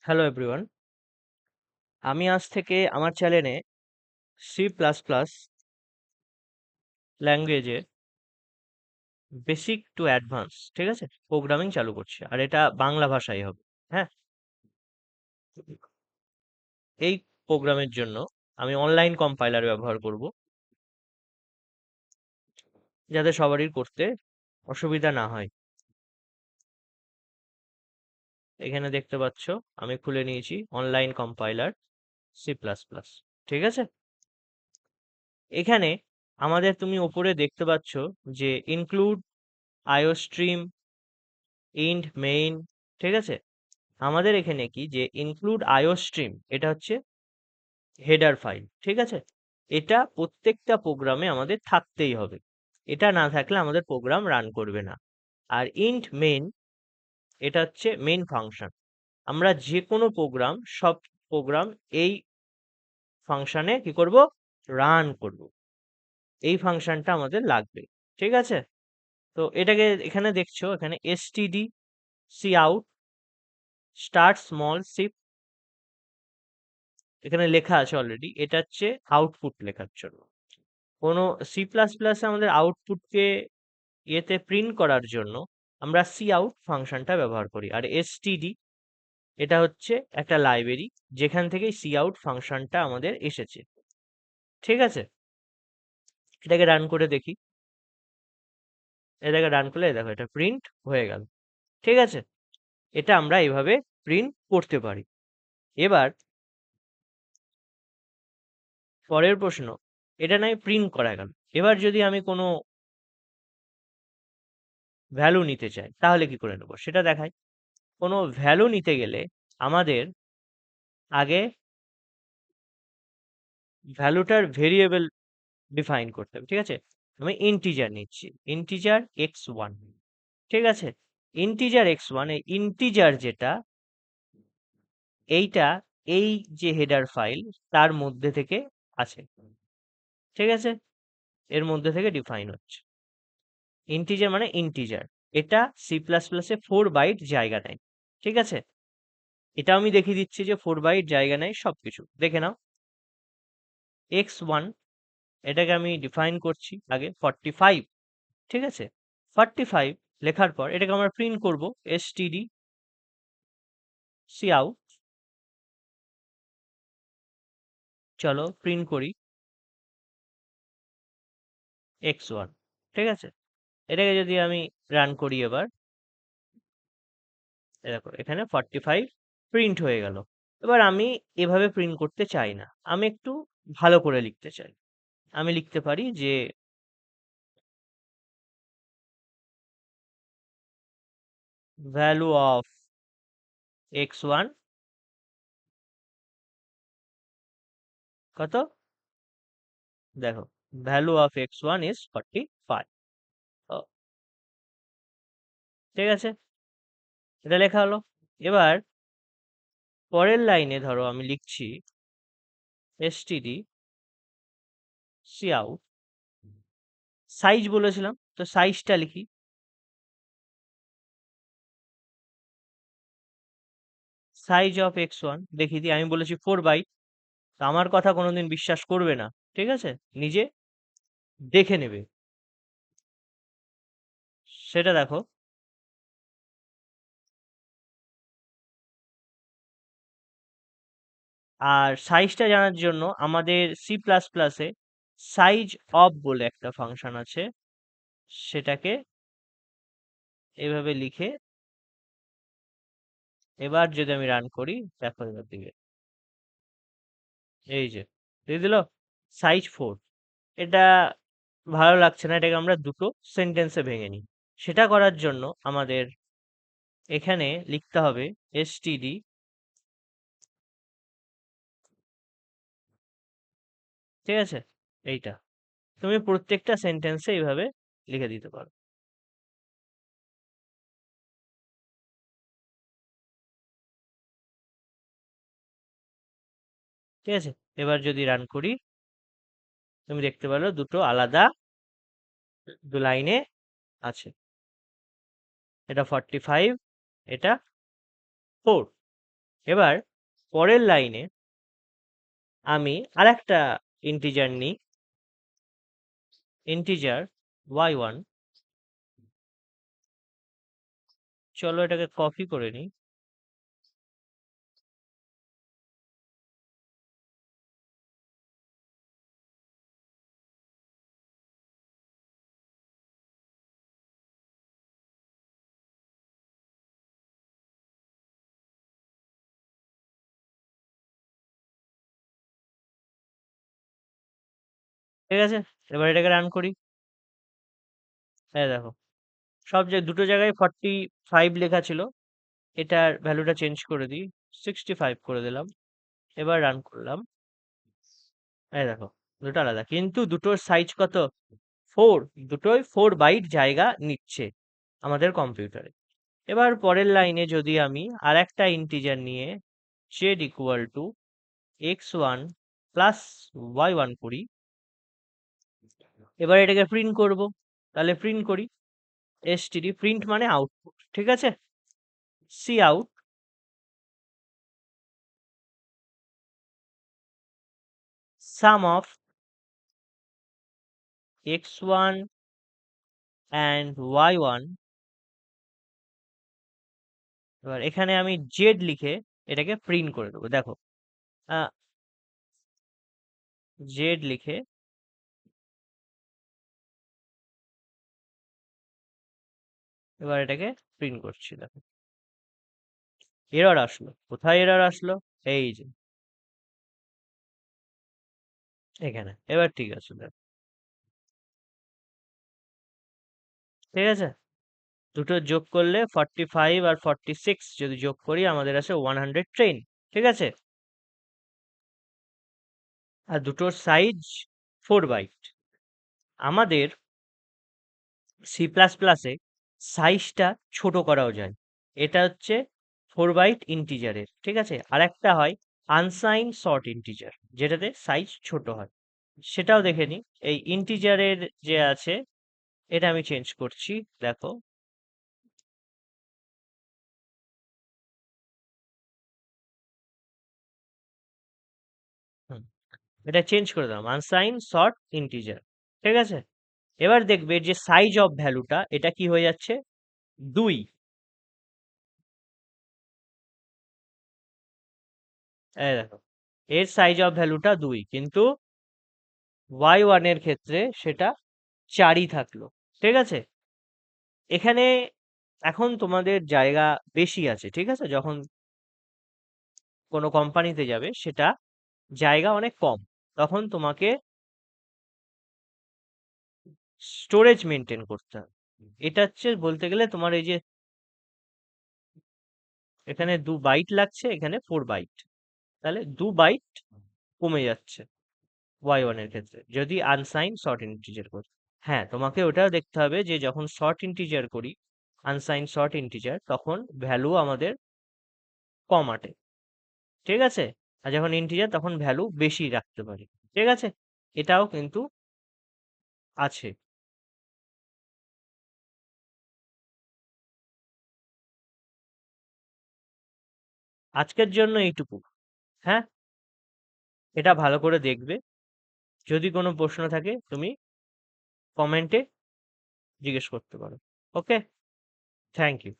Hello everyone, আমি আজ থেকে আমার চ্যানেলে সি প্লাস প্লাস ল্যাঙ্গুয়েজে বেসিক টু অ্যাডভান্স, ঠিক আছে, প্রোগ্রামিং চালু করছি। আর এটা বাংলা ভাষায় হবে। হ্যাঁ, এই প্রোগ্রামের জন্য আমি অনলাইন কম্পাইলার ব্যবহার করব, যাতে সবারই করতে অসুবিধা না হয়। এখানে দেখতে পাচ্ছ আমি খুলে নিয়েছি online compiler C plus plus, ঠিক আছে। এখানে আমাদের তুমি ওপরে দেখতে পাচ্ছ যে ইনক্লুড আইওস্ট্রিম ইন্ট মেইন, ঠিক আছে। আমাদের এখানে কি যে ইনক্লুড আইওস্ট্রিম, এটা হচ্ছে হেডার ফাইল, ঠিক আছে। এটা প্রত্যেকটা প্রোগ্রামে আমাদের থাকতেই হবে। এটা না থাকলে আমাদের প্রোগ্রাম রান করবে না। আর ইন্ট মেইন, এটা হচ্ছে মেইন ফাংশন। আমরা যে কোনো প্রোগ্রাম, সব প্রোগ্রাম এই ফাংশনে কি করব, রান করব। এই ফাংশনটা আমাদের লাগবে, ঠিক আছে। তো এটাকে এখানে দেখছো, এখানে std cout start small ship, এখানে লেখা আছে অলরেডি। এটা হচ্ছে আউটপুট লেখার জন্য। কোনো সি প্লাস প্লাস আমাদের আউটপুটকে ইয়েতে প্রিন্ট করার জন্য আমরা সি আউট ফাংশনটা ব্যবহার করি। আর এসটিডি, এটা হচ্ছে একটা লাইব্রেরি যেখান থেকে সি আউট ফাংশনটা আমাদের এসেছে, ঠিক আছে। এটাকে রান করে দেখি। এটাকে রান করলে দেখো এটা প্রিন্ট হয়ে গেল, ঠিক আছে। এটা আমরা এইভাবে প্রিন্ট করতে পারি। এবার পরের প্রশ্ন, এটা নয় প্রিন্ট করা গেল। এবার যদি আমি কোনো ভ্যালু নিতে চাই তাহলে কি করে নেবো সেটা দেখাই। কোনো ভ্যালু নিতে গেলে আমাদের আগে ভ্যালুটার ভেরিয়েবল ডিফাইন করতে হবে, ঠিক আছে। আমি ইন্টিজার নিচ্ছি, ইন্টিজার x1, ঠিক আছে। ইন্টিজার x1, এই ইন্টিজার যেটা, এইটা এই যে হেডার ফাইল তার মধ্যে থেকে আছে, ঠিক আছে। এর মধ্যে থেকে ডিফাইন হচ্ছে। ইন্টিজার মানে ইন্টিজার, এটা সি প্লাস প্লাসে 4 বাইট জায়গা নেয়, ঠিক আছে। এটা আমি দেখিয়ে দিচ্ছি যে 4 বাইট জায়গা নেয়, সবকিছু দেখে নাও। x1, এটাকে আমি ডিফাইন করছি আগে 45, ঠিক আছে। 45 লেখার পর এটাকে আমরা প্রিন্ট করব std cout, চলো প্রিন্ট করি x1, ঠিক আছে। এটাকে যদি আমি রান করি এবার, দেখো এখানে 45 প্রিন্ট হয়ে গেল। এবার আমি এভাবে প্রিন্ট করতে চাই না, আমি একটু ভালো করে লিখতে চাই। আমি লিখতে পারি যে ভ্যালু অফ x1 কত, দেখো ভ্যালু অফ x1 ইজ 45, ঠিক আছে। এটা লেখা হলো। এবার পরের লাইনে ধরো আমি লিখছি std cout, সাইজ বলেছিলাম তো সাইজটা লিখি। সাইজ অফ x1 দেখিয়ে দিই, আমি বলেছি 4 বাইট, তো আমার কথা কোনোদিন বিশ্বাস করবে না, ঠিক আছে, নিজে দেখে নেবে। সেটা দেখো, আর সাইজটা জানার জন্য আমাদের সি প্লাস প্লাসে সাইজ অফ বলে একটা ফাংশন আছে, সেটাকে এভাবে লিখে এবার যদি আমি রান করি, দেখো এবার দিকে এই যে দিয়ে দিল সাইজ 4। এটা ভালো লাগছে না, এটাকে আমরা দুটো সেন্টেন্সে ভেঙে নিই। সেটা করার জন্য আমাদের এখানে লিখতে হবে std, ঠিক আছে। এইটা তুমি প্রত্যেকটা সেন্টেন্সে এইভাবে লিখে দিতে পারো, ঠিক আছে। এবার যদি রান করি, তুমি দেখতে পারো দুটো আলাদা দু লাইনে আছে, এটা 45, এটা 4, এবার পরের লাইনে আমি আরেকটা ইন্টিজার নিই, ইন্টিজার y1। চলো এটাকে কপি করে নিই। ঠিক আছে, এবার এটাকে রান করি। হ্যাঁ দেখো, দুটো জায়গায় 45 লেখা ছিল, এটার ভ্যালুটা চেঞ্জ করে দিই, 65 করে দিলাম। এবার রান করলাম। এই দেখো, দুটো আলাদা, কিন্তু দুটোর সাইজ কত? 4। দুটোই 4 বাইট জায়গা নিচ্ছে আমাদের কম্পিউটারে। এবার পরের লাইনে যদি আমি আর একটা ইন্টিজার নিয়ে z equal to x1 plus y1 করি, এবার এটাকে প্রিন্ট করব। তাহলে প্রিন্ট করি, std প্রিন্ট মানে আউটপুট, ঠিক আছে। C out sum of x1 and y1। এবার এখানে আমি z লিখে এটাকে প্রিন্ট করে দেবো। দেখো, z লিখে এবার এটাকে প্রিন্ট করছি। দেখো, এরর আসলো। কোথায় এরর আসলো? এই যে এখানে। এবার ঠিক আছে, দেখো, ঠিক আছে। দুটো যোগ করলে 45 আর 46 যদি যোগ করি আমাদের আসে 110, ঠিক আছে। আর দুটোর সাইজ 4 বাইট। আমাদের সি প্লাস প্লাসে সাইজটা ছোট করাও যায়। এটা হচ্ছে 4 বাইট ইন্টিজারের, ঠিক আছে। আর একটা হয় আনসাইন শর্ট ইন্টিজার, যেটাতে সাইজ ছোট হয়। সেটাও দেখে নিই। এই ইন্টিজারের যে আছে, এটা আমি চেঞ্জ করছি। দেখো, হুম, এটা চেঞ্জ করে দিলাম, আনসাইন শর্ট ইন্টিজার, ঠিক আছে। এবার দেখবে যে সাইজ অফ ভ্যালুটা এটা কি হয়ে যাচ্ছে, 2। এই দেখো, এর সাইজ অফ ভ্যালুটা 2, কিন্তু y1 এর ক্ষেত্রে সেটা 4ই থাকলো, ঠিক আছে। এখানে এখন তোমাদের জায়গা বেশি আছে, ঠিক আছে। যখন কোনো কোম্পানিতে যাবে, সেটা জায়গা অনেক কম, তখন তোমাকে স্টোরেজ মেনটেন করতে হবে। এটা হচ্ছে বলতে গেলে তোমার এই যে এখানে 2 বাইট লাগছে, এখানে 4 বাইট, তাহলে 2 বাইট কমে যাচ্ছে y1 এর ক্ষেত্রে যদি আনসাইন শর্ট ইন্টিজার করি। হ্যাঁ, তোমাকে ওটাও দেখতে হবে যে যখন শর্ট ইন্টিজার করি, আনসাইন শর্ট ইন্টিজার, তখন ভ্যালু আমাদের কম আটে, ঠিক আছে। আর যখন ইন্টিজার তখন ভ্যালু বেশি রাখতে পারি, ঠিক আছে। এটাও কিন্তু আছে। আজকের জন্য এইটুকু। হ্যাঁ, এটা ভালো করে দেখবে। যদি কোনো প্রশ্ন থাকে তুমি কমেন্টে জিজ্ঞেস করতে পারো। ওকে, থ্যাংক ইউ।